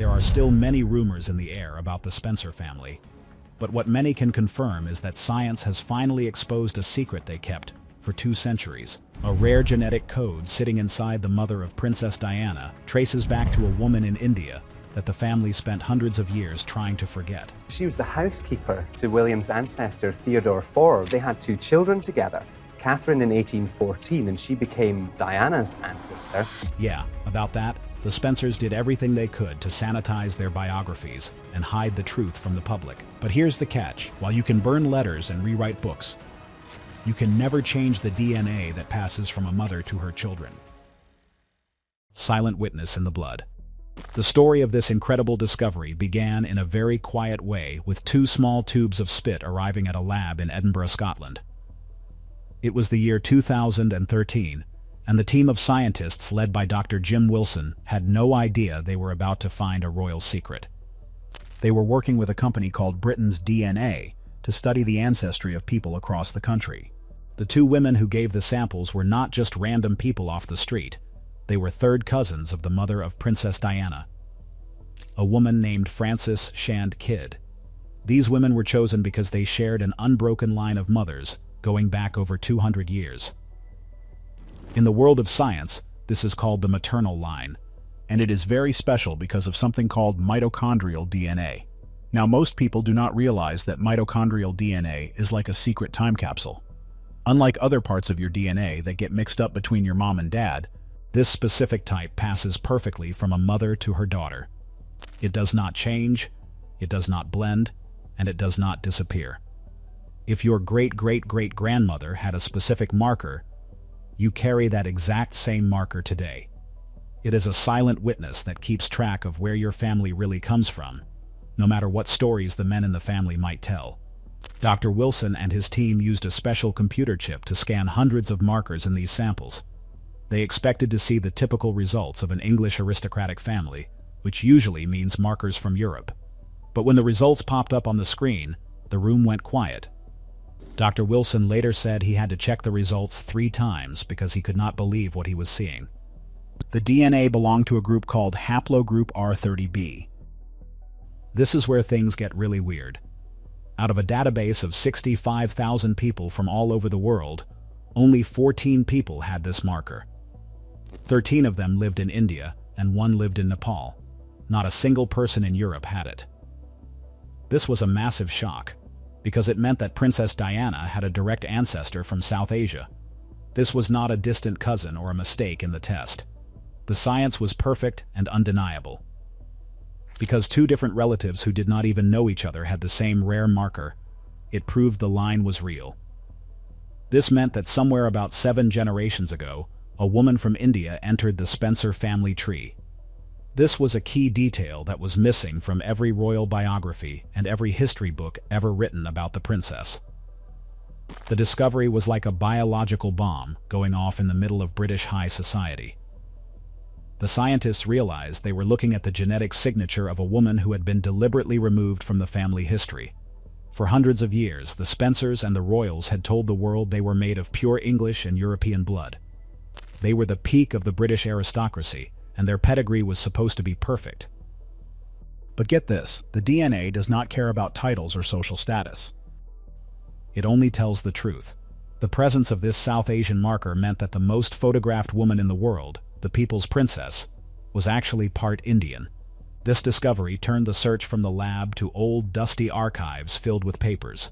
There are still many rumors in the air about the Spencer family, but what many can confirm is that science has finally exposed a secret they kept for 2 centuries. A rare genetic code sitting inside the mother of Princess Diana traces back to a woman in India that the family spent hundreds of years trying to forget. She was the housekeeper to William's ancestor Theodore IV. They had 2 children together, Catherine in 1814, and she became Diana's ancestor. Yeah, about that, the Spencers did everything they could to sanitize their biographies and hide the truth from the public. But here's the catch. While you can burn letters and rewrite books, you can never change the DNA that passes from a mother to her children. Silent witness in the blood. The story of this incredible discovery began in a very quiet way with 2 small tubes of spit arriving at a lab in Edinburgh, Scotland. It was the year 2013, and the team of scientists led by Dr. Jim Wilson had no idea they were about to find a royal secret. They were working with a company called Britain's DNA to study the ancestry of people across the country. The 2 women who gave the samples were not just random people off the street. They were third cousins of the mother of Princess Diana, a woman named Frances Shand Kidd. These women were chosen because they shared an unbroken line of mothers going back over 200 years. In the world of science, this is called the maternal line, and it is very special because of something called mitochondrial DNA. Now, most people do not realize that mitochondrial DNA is like a secret time capsule. Unlike other parts of your DNA that get mixed up between your mom and dad, this specific type passes perfectly from a mother to her daughter. It does not change, it does not blend, and it does not disappear. If your great-great-great-grandmother had a specific marker, you carry that exact same marker today. It is a silent witness that keeps track of where your family really comes from, no matter what stories the men in the family might tell. Dr. Wilson and his team used a special computer chip to scan hundreds of markers in these samples. They expected to see the typical results of an English aristocratic family, which usually means markers from Europe. But when the results popped up on the screen, the room went quiet. Dr. Wilson later said he had to check the results 3 times because he could not believe what he was seeing. The DNA belonged to a group called Haplogroup R30b. This is where things get really weird. Out of a database of 65,000 people from all over the world, only 14 people had this marker. 13 of them lived in India, and 1 lived in Nepal. Not a single person in Europe had it. This was a massive shock, because it meant that Princess Diana had a direct ancestor from South Asia. This was not a distant cousin or a mistake in the test. The science was perfect and undeniable. Because 2 different relatives who did not even know each other had the same rare marker, it proved the line was real. This meant that somewhere about 7 generations ago, a woman from India entered the Spencer family tree. This was a key detail that was missing from every royal biography and every history book ever written about the princess. The discovery was like a biological bomb going off in the middle of British high society. The scientists realized they were looking at the genetic signature of a woman who had been deliberately removed from the family history. For hundreds of years, the Spencers and the royals had told the world they were made of pure English and European blood. They were the peak of the British aristocracy, and their pedigree was supposed to be perfect. But get this, the DNA does not care about titles or social status. It only tells the truth. The presence of this South Asian marker meant that the most photographed woman in the world, the people's princess, was actually part Indian. This discovery turned the search from the lab to old, dusty archives filled with papers.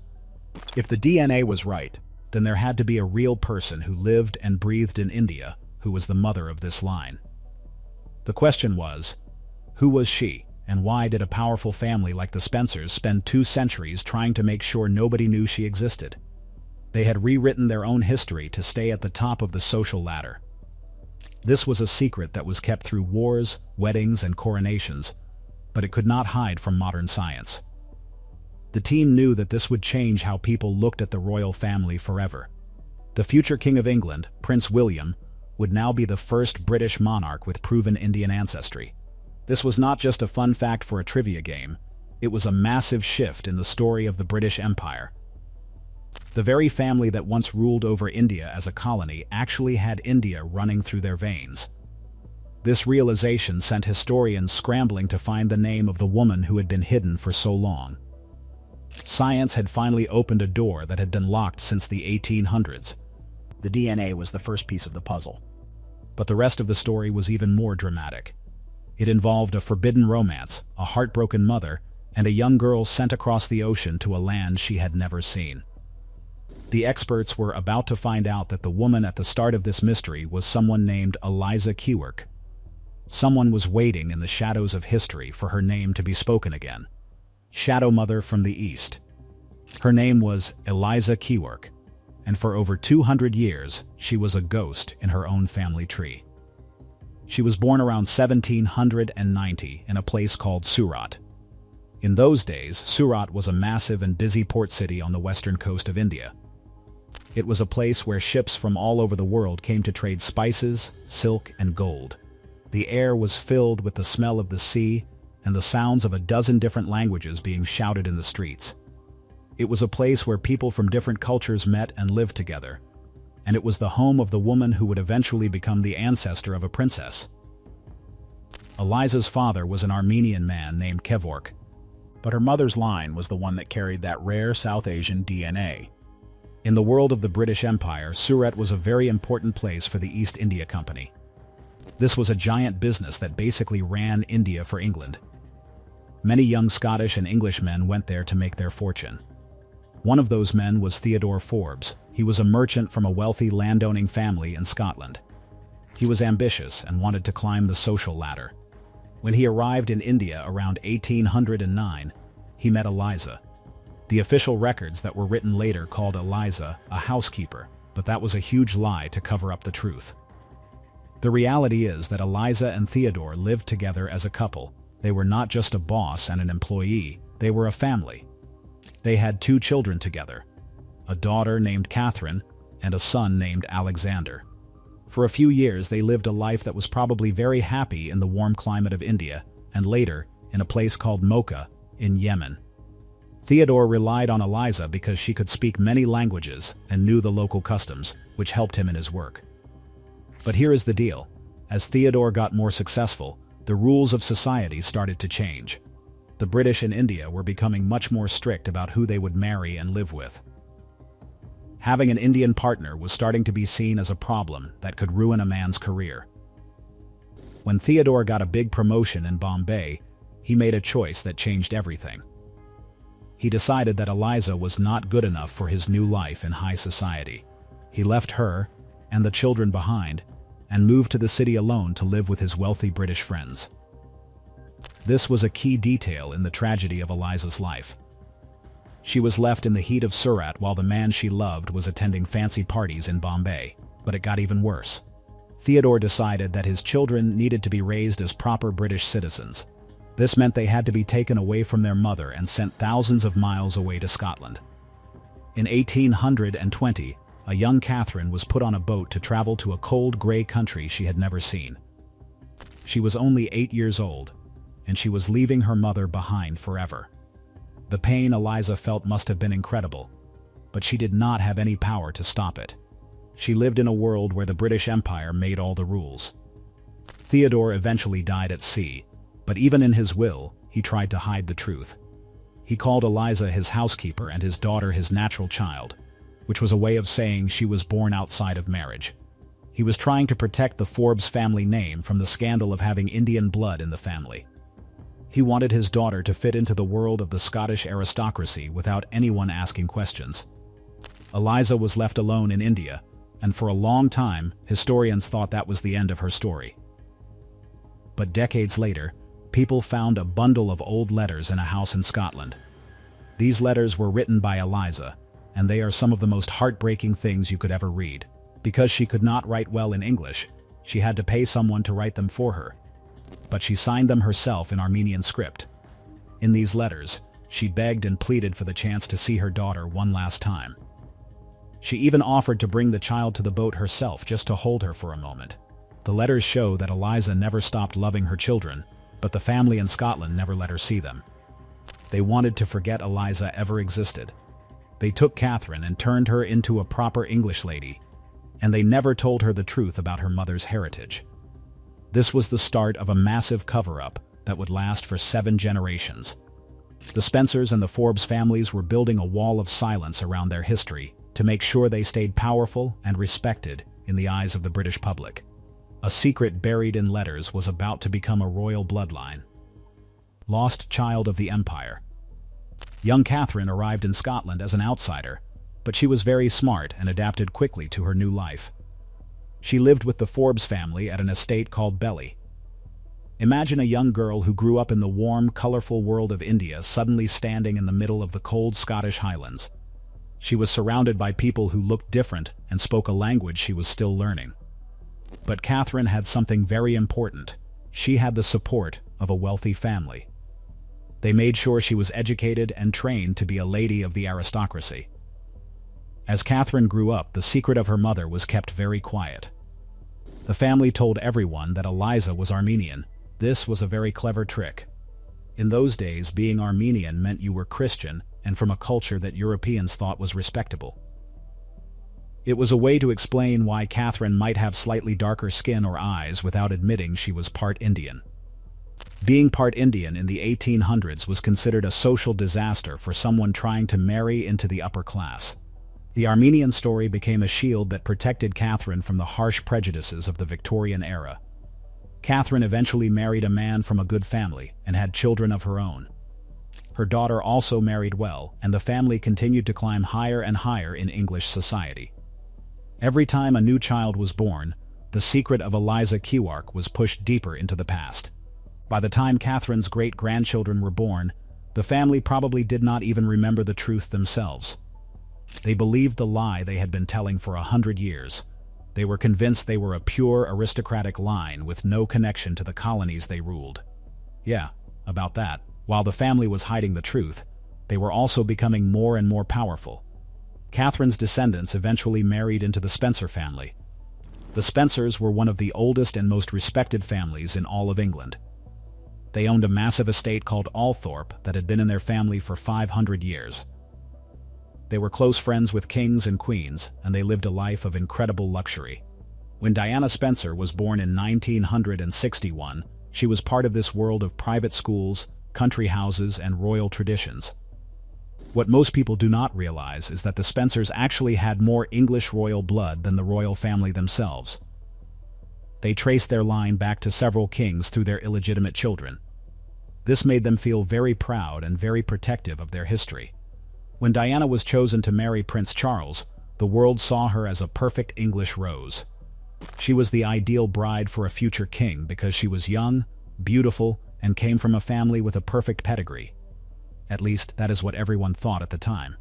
If the DNA was right, then there had to be a real person who lived and breathed in India who was the mother of this line. The question was, who was she, and why did a powerful family like the Spencers spend 2 centuries trying to make sure nobody knew she existed? They had rewritten their own history to stay at the top of the social ladder. This was a secret that was kept through wars, weddings, and coronations, but it could not hide from modern science. The team knew that this would change how people looked at the royal family forever. The future King of England, Prince William, would now be the first British monarch with proven Indian ancestry. This was not just a fun fact for a trivia game, it was a massive shift in the story of the British Empire. The very family that once ruled over India as a colony actually had India running through their veins. This realization sent historians scrambling to find the name of the woman who had been hidden for so long. Science had finally opened a door that had been locked since the 1800s. The DNA was the first piece of the puzzle. But the rest of the story was even more dramatic. It involved a forbidden romance, a heartbroken mother, and a young girl sent across the ocean to a land she had never seen. The experts were about to find out that the woman at the start of this mystery was someone named Eliza Kewark. Someone was waiting in the shadows of history for her name to be spoken again. Shadow Mother from the East. Her name was Eliza Kewark, and for over 200 years, she was a ghost in her own family tree. She was born around 1790 in a place called Surat. In those days, Surat was a massive and busy port city on the western coast of India. It was a place where ships from all over the world came to trade spices, silk, and gold. The air was filled with the smell of the sea and the sounds of a dozen different languages being shouted in the streets. It was a place where people from different cultures met and lived together, and it was the home of the woman who would eventually become the ancestor of a princess. Eliza's father was an Armenian man named Kewark, But her mother's line was the one that carried that rare South Asian DNA. In the world of the British Empire, Surat was a very important place for the East India Company. This was a giant business that basically ran India for England. Many young Scottish and English men went there to make their fortune. One of those men was Theodore Forbes. He was a merchant from a wealthy landowning family in Scotland. He was ambitious and wanted to climb the social ladder. When he arrived in India around 1809, he met Eliza. The official records that were written later called Eliza a housekeeper, but that was a huge lie to cover up the truth. The reality is that Eliza and Theodore lived together as a couple. They were not just a boss and an employee, they were a family. They had 2 children together, a daughter named Catherine and a son named Alexander. For a few years they lived a life that was probably very happy in the warm climate of India, and later in a place called Mocha in Yemen. Theodore relied on Eliza because she could speak many languages and knew the local customs, which helped him in his work. But here is the deal. As Theodore got more successful, the rules of society started to change. The British in India were becoming much more strict about who they would marry and live with. Having an Indian partner was starting to be seen as a problem that could ruin a man's career. When Theodore got a big promotion in Bombay, he made a choice that changed everything. He decided that Eliza was not good enough for his new life in high society. He left her and the children behind and moved to the city alone to live with his wealthy British friends. This was a key detail in the tragedy of Eliza's life. She was left in the heat of Surat while the man she loved was attending fancy parties in Bombay, but it got even worse. Theodore decided that his children needed to be raised as proper British citizens. This meant they had to be taken away from their mother and sent thousands of miles away to Scotland. In 1820, a young Catherine was put on a boat to travel to a cold, gray country she had never seen. She was only 8 years old, and she was leaving her mother behind forever. The pain Eliza felt must have been incredible, but she did not have any power to stop it. She lived in a world where the British Empire made all the rules. Theodore eventually died at sea, but even in his will, he tried to hide the truth. He called Eliza his housekeeper and his daughter his natural child, which was a way of saying she was born outside of marriage. He was trying to protect the Forbes family name from the scandal of having Indian blood in the family. He wanted his daughter to fit into the world of the Scottish aristocracy without anyone asking questions. Eliza was left alone in India, and for a long time, historians thought that was the end of her story. But decades later, people found a bundle of old letters in a house in Scotland. These letters were written by Eliza, and they are some of the most heartbreaking things you could ever read. Because she could not write well in English, she had to pay someone to write them for her. But she signed them herself in Armenian script. In these letters, she begged and pleaded for the chance to see her daughter one last time. She even offered to bring the child to the boat herself just to hold her for a moment. The letters show that Eliza never stopped loving her children, but the family in Scotland never let her see them. They wanted to forget Eliza ever existed. They took Catherine and turned her into a proper English lady, and they never told her the truth about her mother's heritage. This was the start of a massive cover-up that would last for 7 generations. The Spencers and the Forbes families were building a wall of silence around their history to make sure they stayed powerful and respected in the eyes of the British public. A secret buried in letters was about to become a royal bloodline. Lost child of the Empire. Young Catherine arrived in Scotland as an outsider, but she was very smart and adapted quickly to her new life. She lived with the Forbes family at an estate called Belly. Imagine a young girl who grew up in the warm, colorful world of India suddenly standing in the middle of the cold Scottish Highlands. She was surrounded by people who looked different and spoke a language she was still learning. But Catherine had something very important. She had the support of a wealthy family. They made sure she was educated and trained to be a lady of the aristocracy. As Catherine grew up, the secret of her mother was kept very quiet. The family told everyone that Eliza was Armenian. This was a very clever trick. In those days, being Armenian meant you were Christian and from a culture that Europeans thought was respectable. It was a way to explain why Catherine might have slightly darker skin or eyes without admitting she was part Indian. Being part Indian in the 1800s was considered a social disaster for someone trying to marry into the upper class. The Armenian story became a shield that protected Catherine from the harsh prejudices of the Victorian era. Catherine eventually married a man from a good family and had children of her own. Her daughter also married well, and the family continued to climb higher and higher in English society. Every time a new child was born, the secret of Eliza Kewark was pushed deeper into the past. By the time Catherine's great-grandchildren were born, the family probably did not even remember the truth themselves. They believed the lie they had been telling for 100 years. They were convinced they were a pure aristocratic line with no connection to the colonies they ruled. Yeah, about that. While the family was hiding the truth, they were also becoming more and more powerful. Catherine's descendants eventually married into the Spencer family. The Spencers were one of the oldest and most respected families in all of England. They owned a massive estate called Althorpe that had been in their family for 500 years. They were close friends with kings and queens, and they lived a life of incredible luxury. When Diana Spencer was born in 1961, she was part of this world of private schools, country houses, and royal traditions. What most people do not realize is that the Spencers actually had more English royal blood than the royal family themselves. They traced their line back to several kings through their illegitimate children. This made them feel very proud and very protective of their history. When Diana was chosen to marry Prince Charles, the world saw her as a perfect English rose. She was the ideal bride for a future king because she was young, beautiful, and came from a family with a perfect pedigree. At least, that is what everyone thought at the time.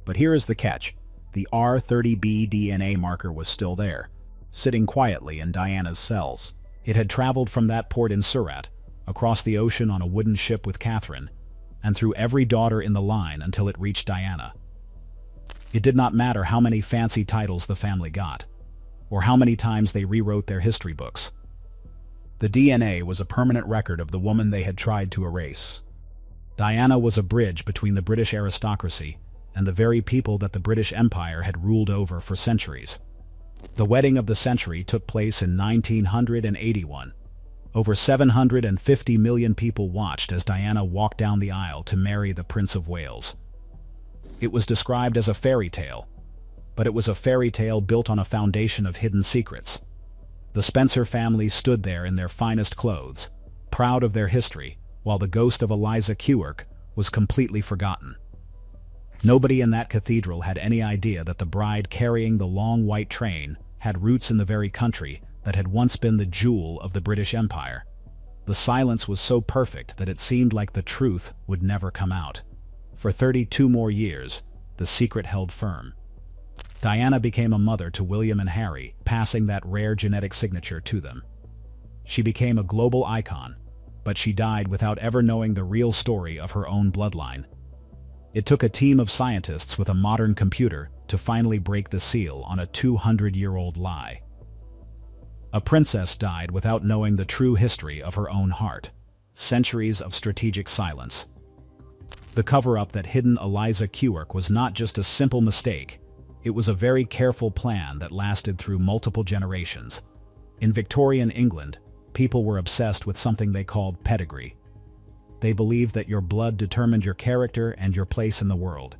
But here is the catch. The R30b DNA marker was still there, sitting quietly in Diana's cells. It had traveled from that port in Surat, across the ocean on a wooden ship with Catherine, and through every daughter in the line until it reached Diana. It did not matter how many fancy titles the family got, or how many times they rewrote their history books. The DNA was a permanent record of the woman they had tried to erase. Diana was a bridge between the British aristocracy and the very people that the British Empire had ruled over for centuries. The wedding of the century took place in 1981. Over 750 million people watched as Diana walked down the aisle to marry the Prince of Wales. It was described as a fairy tale, but it was a fairy tale built on a foundation of hidden secrets. The Spencer family stood there in their finest clothes, proud of their history, while the ghost of Eliza Kewark was completely forgotten. Nobody in that cathedral had any idea that the bride carrying the long white train had roots in the very country that had once been the jewel of the British Empire. The silence was so perfect that it seemed like the truth would never come out. For 32 more years, the secret held firm. Diana became a mother to William and Harry, passing that rare genetic signature to them. She became a global icon, but she died without ever knowing the real story of her own bloodline. It took a team of scientists with a modern computer to finally break the seal on a 200-year-old lie. A princess died without knowing the true history of her own heart. Centuries of strategic silence. The cover-up that hidden Eliza Kewark was not just a simple mistake, it was a very careful plan that lasted through multiple generations. In Victorian England, people were obsessed with something they called pedigree. They believed that your blood determined your character and your place in the world.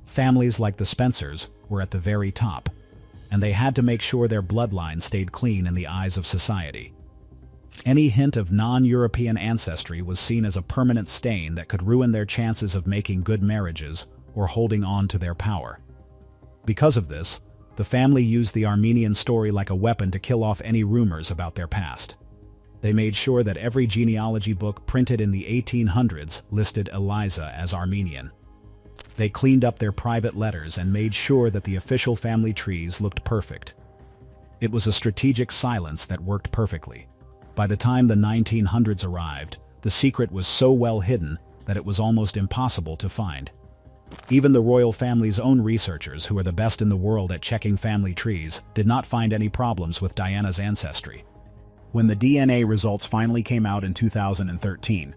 Families like the Spencers were at the very top, and they had to make sure their bloodline stayed clean in the eyes of society. Any hint of non-European ancestry was seen as a permanent stain that could ruin their chances of making good marriages or holding on to their power. Because of this, the family used the Armenian story like a weapon to kill off any rumors about their past. They made sure that every genealogy book printed in the 1800s listed Eliza as Armenian. They cleaned up their private letters and made sure that the official family trees looked perfect. It was a strategic silence that worked perfectly. By the time the 1900s arrived, the secret was so well hidden that it was almost impossible to find. Even the royal family's own researchers, who are the best in the world at checking family trees, did not find any problems with Diana's ancestry. When the DNA results finally came out in 2013,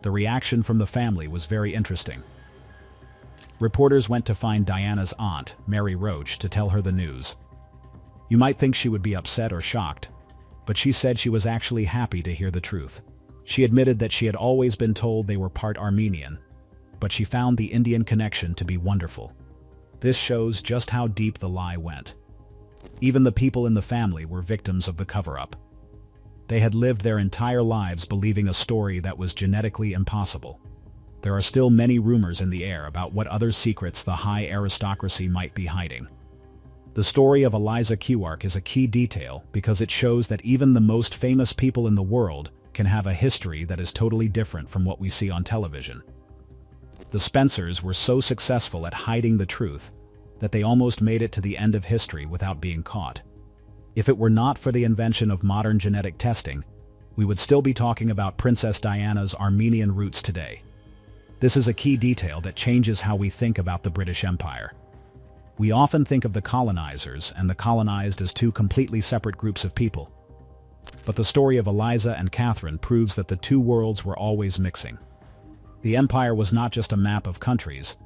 the reaction from the family was very interesting. Reporters went to find Diana's aunt, Mary Roach, to tell her the news. You might think she would be upset or shocked, but she said she was actually happy to hear the truth. She admitted that she had always been told they were part Armenian, but she found the Indian connection to be wonderful. This shows just how deep the lie went. Even the people in the family were victims of the cover-up. They had lived their entire lives believing a story that was genetically impossible. There are still many rumors in the air about what other secrets the high aristocracy might be hiding. The story of Eliza Kewark is a key detail because it shows that even the most famous people in the world can have a history that is totally different from what we see on television. The Spencers were so successful at hiding the truth that they almost made it to the end of history without being caught. If it were not for the invention of modern genetic testing, we would still be talking about Princess Diana's Armenian roots today. This is a key detail that changes how we think about the British Empire. We often think of the colonizers and the colonized as two completely separate groups of people. But the story of Eliza and Catherine proves that the two worlds were always mixing. The empire was not just a map of countries,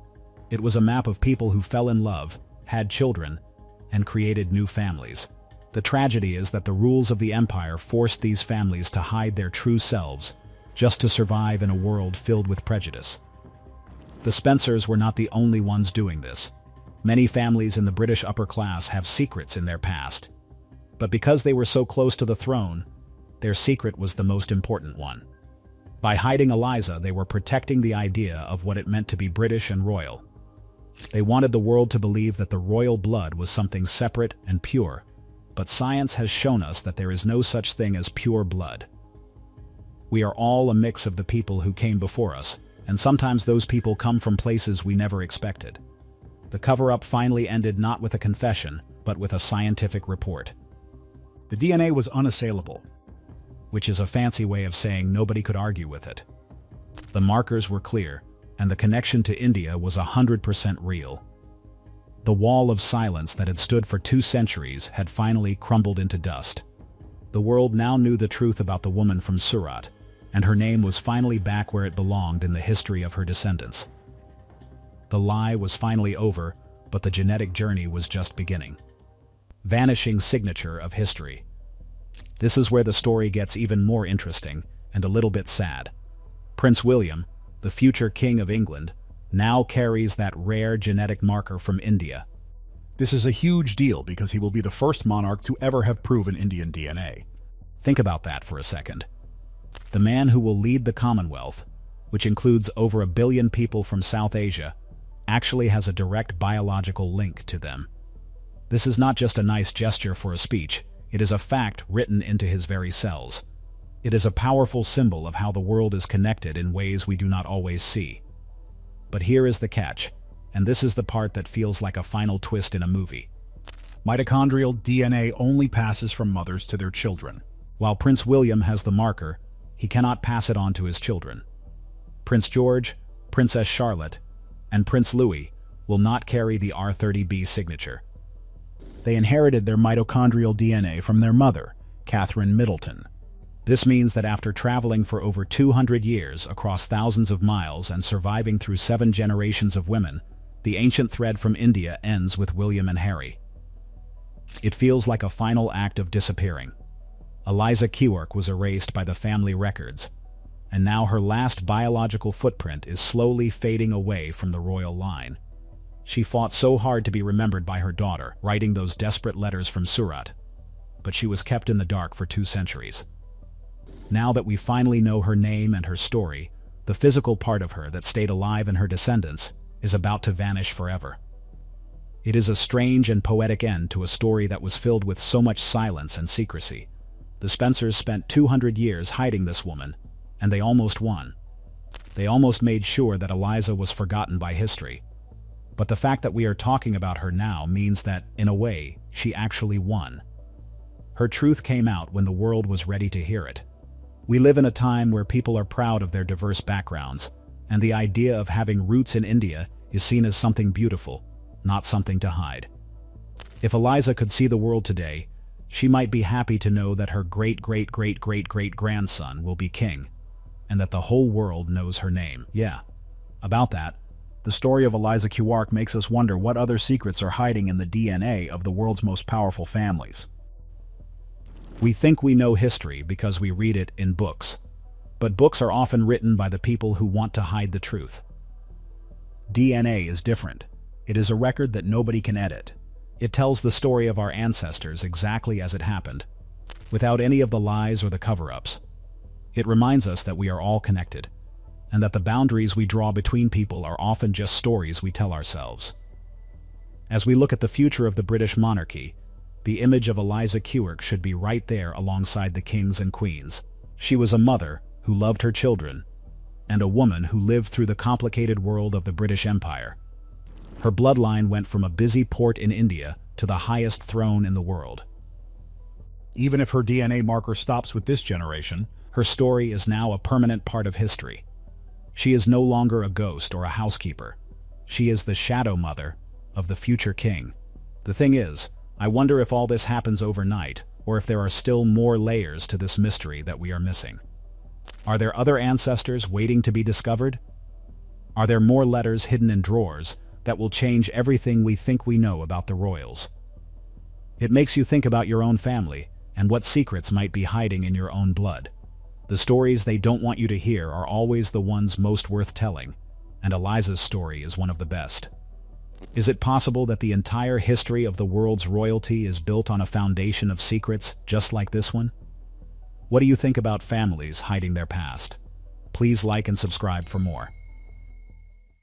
it was a map of people who fell in love, had children, and created new families. The tragedy is that the rules of the empire forced these families to hide their true selves, just to survive in a world filled with prejudice. The Spencers were not the only ones doing this. Many families in the British upper class have secrets in their past. But because they were so close to the throne, their secret was the most important one. By hiding Eliza, they were protecting the idea of what it meant to be British and royal. They wanted the world to believe that the royal blood was something separate and pure, but science has shown us that there is no such thing as pure blood. We are all a mix of the people who came before us, and sometimes those people come from places we never expected. The cover-up finally ended not with a confession, but with a scientific report. the DNA was unassailable, which is a fancy way of saying nobody could argue with it. The markers were clear, and the connection to India was 100% real. The wall of silence that had stood for 2 centuries had finally crumbled into dust. The world now knew the truth about the woman from Surat, and her name was finally back where it belonged in the history of her descendants. The lie was finally over, but the genetic journey was just beginning. Vanishing signature of history. This is where the story gets even more interesting and a little bit sad. Prince William, the future King of England, now carries that rare genetic marker from India. This is a huge deal because he will be the first monarch to ever have proven Indian DNA. Think about that for a second. The man who will lead the Commonwealth, which includes over 1 billion people from South Asia, actually has a direct biological link to them. This is not just a nice gesture for a speech, it is a fact written into his very cells. It is a powerful symbol of how the world is connected in ways we do not always see. But here is the catch, and this is the part that feels like a final twist in a movie. Mitochondrial DNA only passes from mothers to their children. While Prince William has the marker, he cannot pass it on to his children. Prince George, Princess Charlotte, and Prince Louis will not carry the R30b signature. They inherited their mitochondrial DNA from their mother, Catherine Middleton. This means that after traveling for over 200 years across thousands of miles and surviving through 7 generations of women, the ancient thread from India ends with William and Harry. It feels like a final act of disappearing. Eliza Kewark was erased by the family records, and now her last biological footprint is slowly fading away from the royal line. She fought so hard to be remembered by her daughter, writing those desperate letters from Surat, but she was kept in the dark for 2 centuries. Now that we finally know her name and her story, the physical part of her that stayed alive in her descendants is about to vanish forever. It is a strange and poetic end to a story that was filled with so much silence and secrecy. The Spencers spent 200 years hiding this woman, and they almost won. They almost made sure that Eliza was forgotten by history. But the fact that we are talking about her now means that, in a way, she actually won. Her truth came out when the world was ready to hear it. We live in a time where people are proud of their diverse backgrounds, and the idea of having roots in India is seen as something beautiful, not something to hide. If Eliza could see the world today, she might be happy to know that her great-great-great-great-great-grandson will be king, and that the whole world knows her name. Yeah, about that. The story of Eliza Kewark makes us wonder what other secrets are hiding in the DNA of the world's most powerful families. We think we know history because we read it in books, but books are often written by the people who want to hide the truth. DNA is different. It is a record that nobody can edit. It tells the story of our ancestors exactly as it happened, without any of the lies or the cover-ups. It reminds us that we are all connected, and that the boundaries we draw between people are often just stories we tell ourselves. As we look at the future of the British monarchy, the image of Eliza Kewark should be right there alongside the kings and queens. She was a mother who loved her children, and a woman who lived through the complicated world of the British Empire. Her bloodline went from a busy port in India to the highest throne in the world. Even if her DNA marker stops with this generation, her story is now a permanent part of history. She is no longer a ghost or a housekeeper. She is the shadow mother of the future king. The thing is, I wonder if all this happens overnight, or if there are still more layers to this mystery that we are missing. Are there other ancestors waiting to be discovered? Are there more letters hidden in drawers that will change everything we think we know about the royals? It makes you think about your own family and what secrets might be hiding in your own blood. The stories they don't want you to hear are always the ones most worth telling, and Eliza's story is one of the best. Is it possible that the entire history of the world's royalty is built on a foundation of secrets just like this one? What do you think about families hiding their past? Please like and subscribe for more.